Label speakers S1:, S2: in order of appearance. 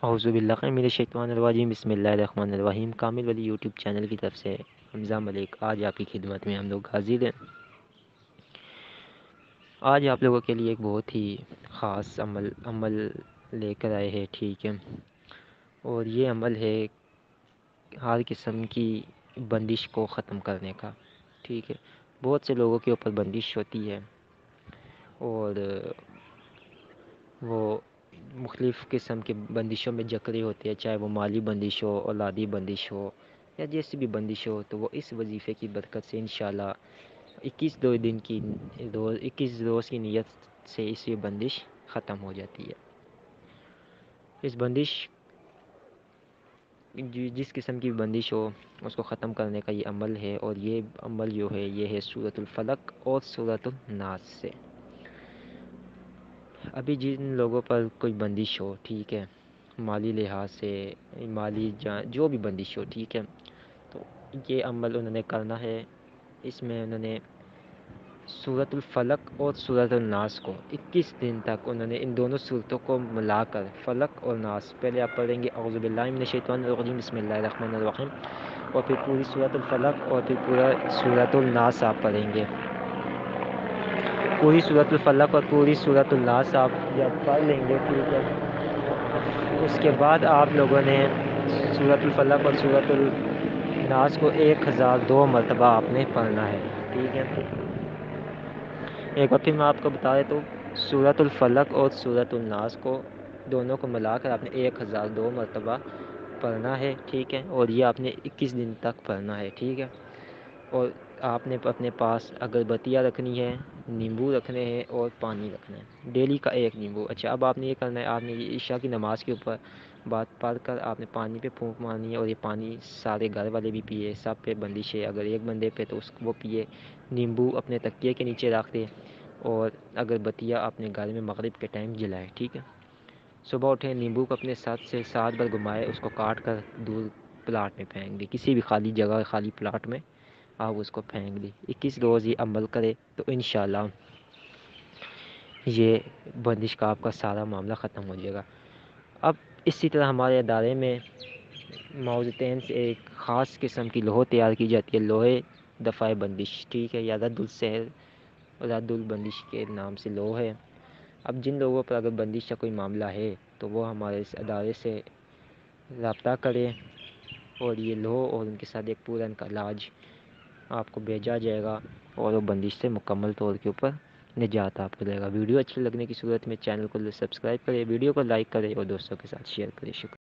S1: اعوذ باللہ من الشیطان الرجیم، بسم اللہ الرحمن الرحیم۔ کامل ولی یوٹیوب چینل کی طرف سے حمزہ ملک آج آپ کی خدمت میں ہم لوگ حاضر ہیں۔ آج آپ لوگوں کے لیے ایک بہت ہی خاص عمل لے کر آئے ہیں، ٹھیک ہے، اور یہ عمل ہے ہر قسم کی بندش کو ختم کرنے کا، ٹھیک ہے۔ بہت سے لوگوں کے اوپر بندش ہوتی ہے اور وہ مختلف قسم کے بندشوں میں جکڑے ہوتے ہیں، چاہے وہ مالی بندش ہو، اولادی بندش ہو یا جیسی بھی بندش ہو، تو وہ اس وظیفے کی برکت سے انشاءاللہ 21 روز کی نیت سے اس یہ بندش ختم ہو جاتی ہے۔ اس بندش جس قسم کی بندش ہو اس کو ختم کرنے کا یہ عمل ہے، اور یہ عمل جو ہے یہ ہے سورۃ الفلق اور سورۃ الناس سے۔ ابھی جن لوگوں پر کوئی بندش ہو، ٹھیک ہے، مالی لحاظ سے، جو بھی بندش ہو، ٹھیک ہے، تو یہ عمل انہوں نے کرنا ہے۔ اس میں انہوں نے سورۃ الفلق اور سورۃ الناس کو 21 دن تک انہوں نے ان دونوں صورتوں کو ملا کر فلق اور ناس، پہلے آپ پڑھیں گے اعوذ باللہ من الشیطان الرجیم بسم اللہ الرحمن الرحیم، اور پھر پوری سورۃ الفلق اور پھر پورا سورۃ الناس آپ پڑھیں گے۔ پوری سورۃ الفلق اور پوری سورۃ الناس آپ جب پڑھ لیں گے، ٹھیک ہے، اس کے بعد آپ لوگوں نے سورۃ الفلق اور سورۃ الناس کو 1002 مرتبہ آپ نے پڑھنا ہے، ٹھیک ہے۔ ایک بار پھر میں آپ کو بتا دیتا ہوں، سورۃ الفلق اور سورۃ الناس کو دونوں کو ملا کر آپ نے 1002 مرتبہ پڑھنا ہے، ٹھیک ہے، اور یہ آپ نے 21 دن تک پڑھنا ہے، ٹھیک ہے۔ اور آپ نے اپنے پاس اگربتیاں رکھنی ہے، نیمبو رکھنے ہیں اور پانی رکھنا ہے، ڈیلی کا 1 نیمبو۔ اچھا، اب آپ نے یہ کرنا ہے، آپ نے یہ عشاء کی نماز کے اوپر بات پڑھ کر آپ نے پانی پہ پھونک مارنی ہے، اور یہ پانی سارے گھر والے بھی پیے، سب پہ بندش ہے، اگر ایک بندے پہ تو وہ پیے۔ نیمبو اپنے تکیے کے نیچے رکھ دے، اور اگربتیاں اپنے گھر میں مغرب کے ٹائم جلائے، ٹھیک ہے۔ صبح اٹھیں، نیمبو کو اپنے ساتھ سے 7 بار گھمائے، اس کو کاٹ کر دور پلاٹ میں پھینک دے، کسی بھی خالی جگہ، خالی پلاٹ میں آپ اس کو پھینک دیں۔ 21 روز یہ عمل کرے تو انشاءاللہ یہ بندش کا آپ کا سارا معاملہ ختم ہو جائے گا۔ اب اسی طرح ہمارے ادارے میں معوذتین سے ایک خاص قسم کی لوہے تیار کی جاتی ہے، لوہے دفاع بندش، ٹھیک ہے، یا رد السحر، رد البندش کے نام سے لو ہے۔ اب جن لوگوں پر اگر بندش کا کوئی معاملہ ہے تو وہ ہمارے اس ادارے سے رابطہ کرے، اور یہ لو اور ان کے ساتھ ایک پورا ان کا علاج آپ کو بھیجا جائے گا، اور وہ بندش سے مکمل طور کے اوپر نجات آپ کو دے گا۔ ویڈیو اچھی لگنے کی صورت میں چینل کو سبسکرائب کرے، ویڈیو کو لائک کرے اور دوستوں کے ساتھ شیئر کرے۔ شکریہ۔